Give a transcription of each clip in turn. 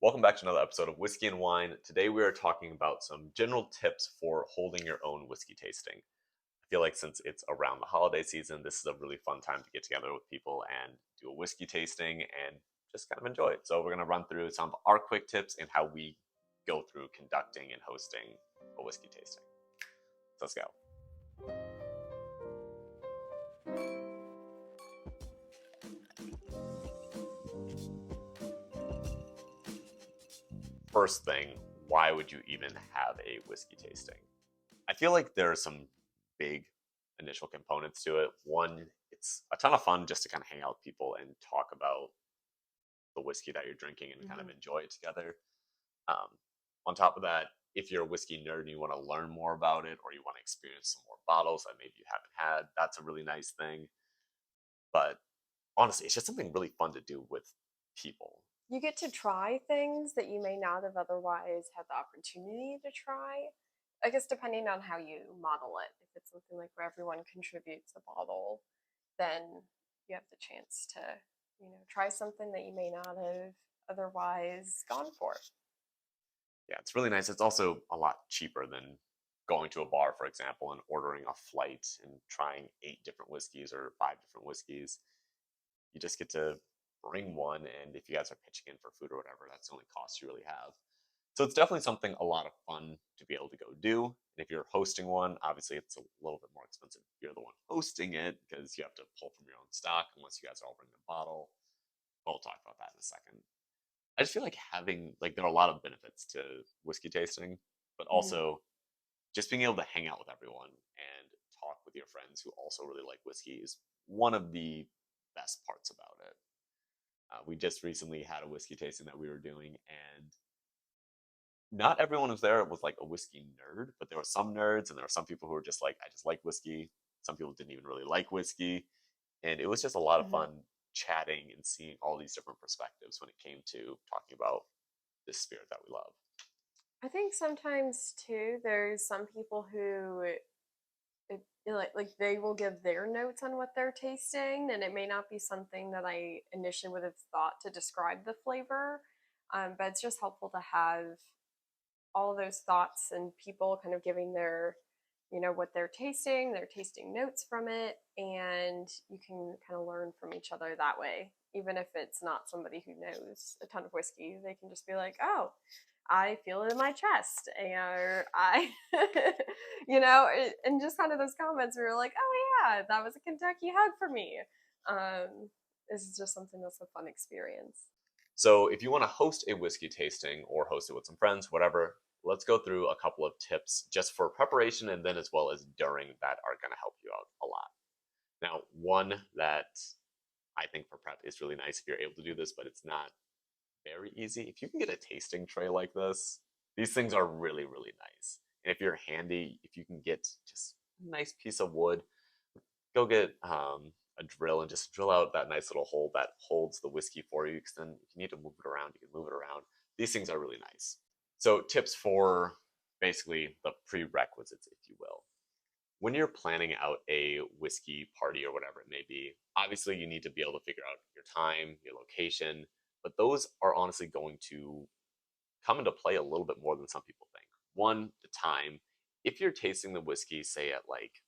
Welcome back to another episode of Whiskey and Wine. Today we are talking about some general tips for holding your own whiskey tasting. I feel like since it's around the holiday season, this is a really fun time to get together with people and do a whiskey tasting and just kind of enjoy it. So we're going to run through some of our quick tips and how we go through conducting and hosting a whiskey tasting. So let's go. First thing, why would you even have a whiskey tasting? I feel like there are some big initial components to it. One, it's a ton of fun just to kind of hang out with people and talk about the whiskey that you're drinking and kind of enjoy it together. Um, on top of that, if you're a whiskey nerd and you want to learn more about it or you want to experience some more bottles that maybe you haven't had, that's a really nice thing. But honestly, it's just something really fun to do with people. You get to try things that you may not have otherwise had the opportunity to try. I guess depending on how you model it. If it's something like where everyone contributes a bottle, then you have the chance to, try something that you may not have otherwise gone for. Yeah, it's really nice. It's also a lot cheaper than going to a bar, for example, and ordering a flight and trying 8 different whiskeys or 5 different whiskeys. You just get to bring one, and if you guys are pitching in for food or whatever, that's the only cost you really have. So it's definitely something a lot of fun to be able to go do. And if you're hosting one, obviously it's a little bit more expensive if you're the one hosting it because you have to pull from your own stock unless you guys are all bringing a bottle. We'll talk about that in a second. I just feel like having there are a lot of benefits to whiskey tasting, but Mhm. also just being able to hang out with everyone and talk with your friends who also really like whiskey is one of the best parts about it. We just recently had a whiskey tasting that we were doing, and not everyone was there was like a whiskey nerd, but there were some nerds and there were some people who were just like, I just like whiskey. Some people didn't even really like whiskey. And it was just a lot of Mhm. fun chatting and seeing all these different perspectives when it came to talking about this spirit that we love. I think sometimes too, there's some people who like they will give their notes on what they're tasting, and it may not be something that I initially would have thought to describe the flavor. But it's just helpful to have all of those thoughts and people kind of giving their, what they're tasting, their tasting notes from it, and you can kind of learn from each other that way. Even if it's not somebody who knows a ton of whiskey, they can just be like, "Oh, I feel it in my chest," or I, and just kind of those comments where you're like, "Oh yeah, that was a Kentucky hug for me." Um, this is just something that's a fun experience. So if you want to host a whiskey tasting or host it with some friends, whatever, let's go through a couple of tips just for preparation and then as well as during that are going to help you out a lot. Now, one that I think for prep is really nice if you're able to do this, but it's not very easy. If you can get a tasting tray like this, these things are really, really nice. And if you're handy, if you can get just a nice piece of wood, go get a drill and just drill out that nice little hole that holds the whiskey for you. Because then, if you need to move it around, you can move it around. These things are really nice. So, tips for basically the prerequisites, if you will. When you're planning out a whiskey party or whatever it may be, obviously you need to be able to figure out your time, your location, but those are honestly going to come into play a little bit more than some people think. One, the time. If you're tasting the whiskey, say at like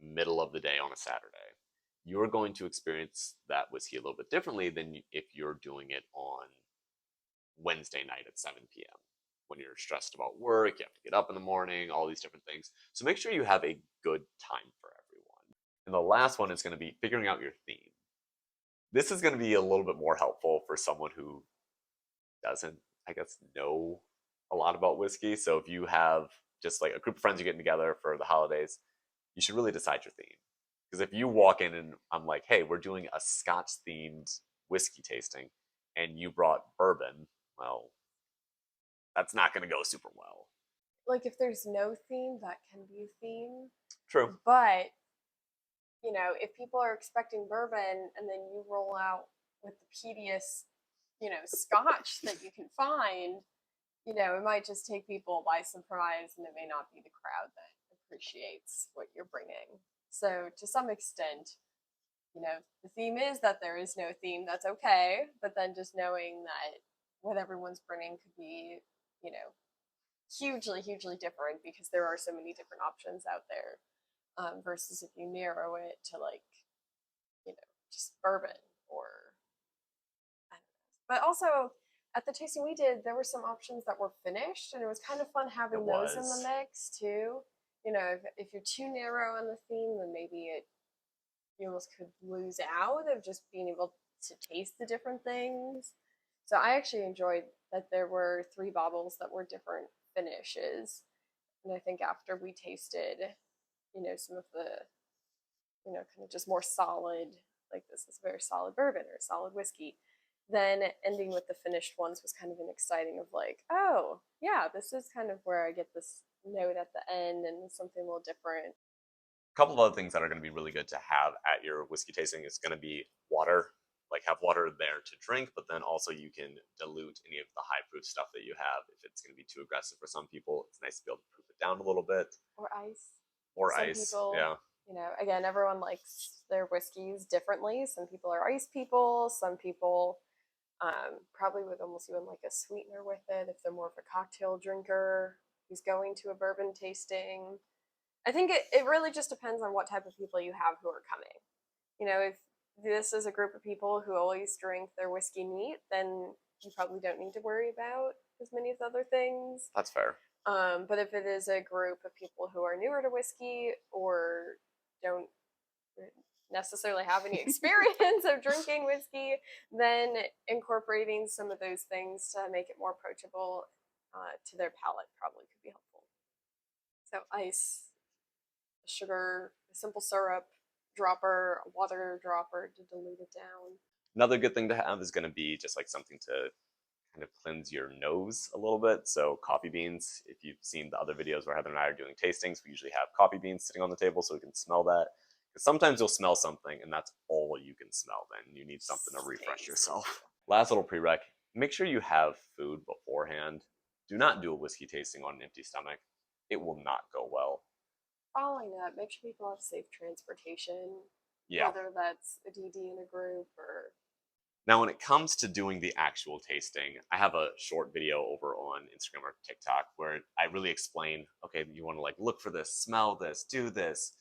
middle of the day on a Saturday, you're going to experience that whiskey a little bit differently than if you're doing it on Wednesday night at 7 p.m. when you're stressed about work, you have to get up in the morning, all these different things. So make sure you have a good time for everyone. And the last one is going to be figuring out your theme. This is going to be a little bit more helpful for someone who doesn't, I guess, know a lot about whiskey. So if you have just like a group of friends you're getting together for the holidays, you should really decide your theme. Because if you walk in and I'm like, hey, we're doing a Scotch themed whiskey tasting, and you brought bourbon, well, that's not going to go super well. Like if there's no theme, that can be a theme, True. but if people are expecting bourbon and then you roll out with the peatiest, scotch that you can find, it might just take people by surprise and it may not be the crowd that appreciates what you're bringing. So, to some extent, the theme is that there is no theme, that's okay. But then just knowing that what everyone's bringing could be, you know, hugely different because there are so many different options out there. Versus if you narrow it to like, just bourbon or I don't know. But also at the tasting we did, there were some options that were finished, and it was kind of fun It having those in the was. mix too. If you're too narrow on the theme, then maybe you almost could lose out of just being able to taste the different things. So I actually enjoyed that there were three bobbles that were different finishes. And I think after we tasted, some of the, kind of just more solid, like this is very solid bourbon or solid whiskey, then ending with the finished ones was kind of an exciting of like, oh, yeah, this is kind of where I get this note at the end and something a little different. A couple of other things that are going to be really good to have at your whiskey tasting is going to be water. Like have water there to drink, but then also you can dilute any of the high proof stuff that you have. If it's going to be too aggressive for some people, it's nice to be able to proof it down a little bit. Or ice. Or Some ice, people, yeah. again, everyone likes their whiskeys differently. Some people are ice people. Some people probably would almost even like a sweetener with it if they're more of a cocktail drinker who's going to a bourbon tasting. I think it really just depends on what type of people you have who are coming. If this is a group of people who always drink their whiskey neat, then you probably don't need to worry about as many of the other things. That's fair. But if it is a group of people who are newer to whiskey or don't necessarily have any experience of drinking whiskey, then incorporating some of those things to make it more approachable to their palate probably could be helpful. So ice, sugar, simple syrup, dropper, water dropper to dilute it down. Another good thing to have is going to be just like something to kind of cleanse your nose a little bit. So coffee beans, if you've seen the other videos where Heather and I are doing tastings, we usually have coffee beans sitting on the table so we can smell that. Because sometimes you'll smell something and that's all you can smell then. You need something to refresh yourself. Last little prereq, make sure you have food beforehand. Do not do a whiskey tasting on an empty stomach. It will not go well. Following that, make sure people have safe transportation, Yeah. whether that's a DD in a group or. Now, when it comes to doing the actual tasting, I have a short video over on Instagram or TikTok where I really explain, okay, you want to like look for this, smell this, do this.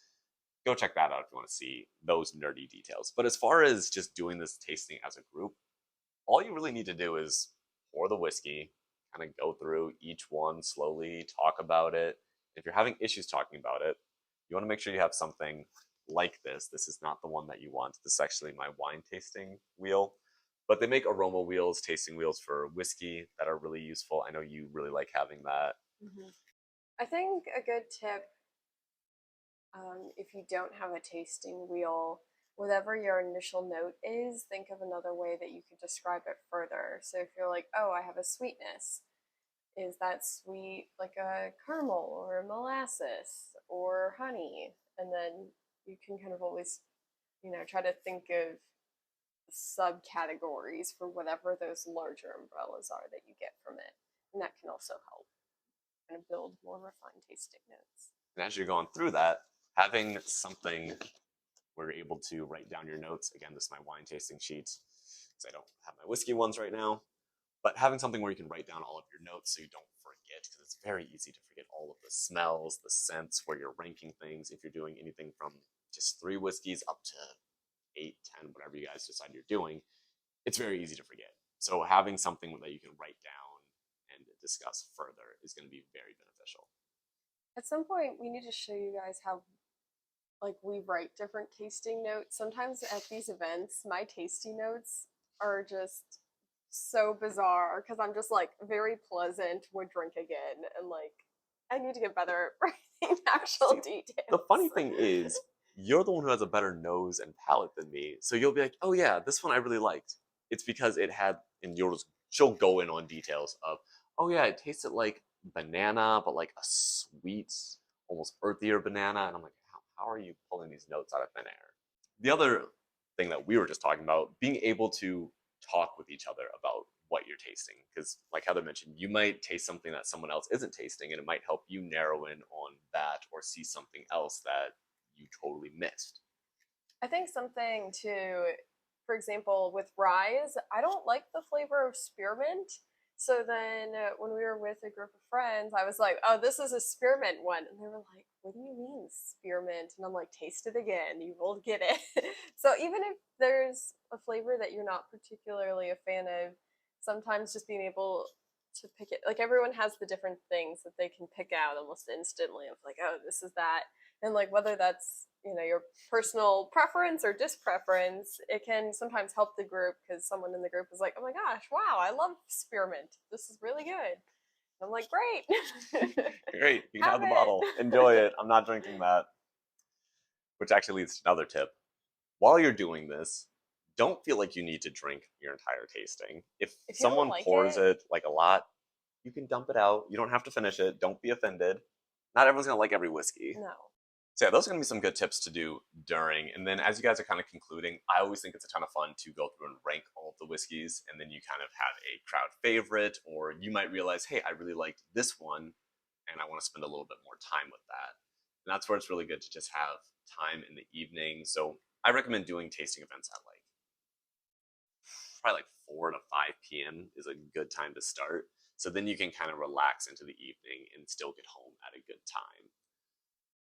Go check that out if you want to see those nerdy details. But as far as just doing this tasting as a group, all you really need to do is pour the whiskey, kind of go through each one slowly, talk about it. If you're having issues talking about it, you want to make sure you have something like this. This is not the one that you want. This is actually my wine tasting wheel. But they make aroma wheels, tasting wheels for whiskey that are really useful. I know you really like having that. Mm-hmm. I think a good tip, if you don't have a tasting wheel, whatever your initial note is, think of another way that you could describe it further. So if you're like, oh, I have a sweetness, is that sweet like a caramel or molasses or honey? And then you can kind of always, try to think of subcategories for whatever those larger umbrellas are that you get from it. And that can also help kind of build more refined tasting notes. And as you're going through that, having something where you're able to write down your notes. Again, this is my wine tasting sheet because I don't have my whiskey ones right now. But having something where you can write down all of your notes so you don't forget, because it's very easy to forget all of the smells, the scents, where you're ranking things. If you're doing anything from just 3 whiskeys up to 8, 10, whatever you guys decide you're doing, it's very easy to forget. So having something that you can write down and discuss further is going to be very beneficial. At some point, we need to show you guys how like we write different tasting notes. Sometimes at these events, my tasting notes are just so bizarre because I'm just like very pleasant, would drink again, and like I need to get better at writing actual details. The funny thing is, you're the one who has a better nose and palate than me. So you'll be like, oh yeah, this one I really liked. It's because it had, and she'll go in on details of, oh yeah, it tasted like banana, but like a sweet, almost earthier banana. And I'm like, how are you pulling these notes out of thin air? The other thing that we were just talking about, being able to talk with each other about what you're tasting. Because, like Heather mentioned, you might taste something that someone else isn't tasting, and it might help you narrow in on that or see something else that you totally missed. I think something too for example, with ryes, I don't like the flavor of spearmint. So then when we were with a group of friends, I was like, oh, this is a spearmint one. And they were like, what do you mean spearmint? And I'm like, taste it again. You will get it. So even if there's a flavor that you're not particularly a fan of, sometimes just being able to pick it, like everyone has the different things that they can pick out almost instantly of like, oh, this is that. And like whether that's, your personal preference or dispreference, it can sometimes help the group because someone in the group is like, oh my gosh, wow, I love spearmint, this is really good. And I'm like, great. Great, you can Have have the bottle, enjoy it. I'm not drinking that. Which actually leads to another tip. While you're doing this, don't feel like you need to drink your entire tasting. If If you don't someone like pours it, it like a lot, you can dump it out. You don't have to finish it. Don't be offended. Not everyone's gonna like every whiskey. no. So yeah, those are gonna be some good tips to do during. And then as you guys are kind of concluding, I always think it's a ton of fun to go through and rank all of the whiskeys, and then you kind of have a crowd favorite, or you might realize, hey, I really liked this one, and I want to spend a little bit more time with that. And that's where it's really good to just have time in the evening. So I recommend doing tasting events at like probably like 4 to 5 p.m. is a good time to start. So then you can kind of relax into the evening and still get home at a good time.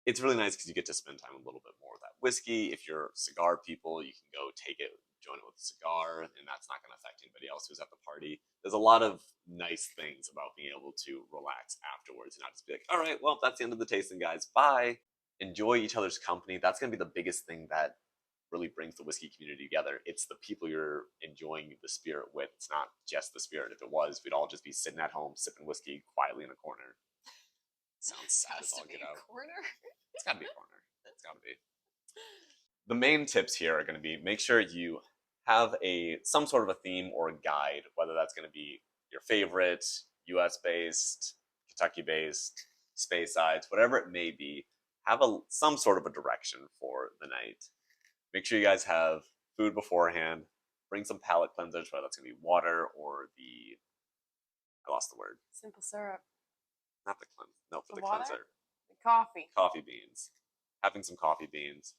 It's really nice because you get to spend time a little bit more with that whiskey. If you're cigar people, you can go take it, join it with a cigar, and that's not going to affect anybody else who's at the party. There's a lot of nice things about being able to relax afterwards and not just be like, all right, well, that's the end of the tasting, guys. Bye. Enjoy each other's company. That's going to be the biggest thing that really brings the whiskey community together. It's the people you're enjoying the spirit with. It's not just the spirit. If it was, we'd all just be sitting at home sipping whiskey quietly in a corner. Sounds sad as all get out. Corner. It's gotta be a corner. It's gotta be. The main tips here are gonna be make sure you have some sort of a theme or a guide, whether that's gonna be your favorite, US based, Kentucky based, space sides, whatever it may be. Have some sort of a direction for the night. Make sure you guys have food beforehand. Bring some palate cleansers, whether that's gonna be water or I lost the word. Simple syrup. Not the cleanse. No, for the Water? cleanser. The coffee. Coffee beans. Having some coffee beans,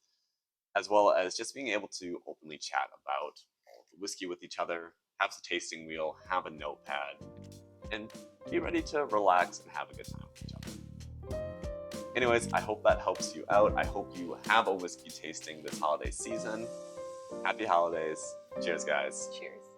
as well as just being able to openly chat about all the whiskey with each other, have the tasting wheel, have a notepad, and be ready to relax and have a good time with each other. Anyways, I hope that helps you out. I hope you have a whiskey tasting this holiday season. Happy holidays. Cheers, guys. Cheers.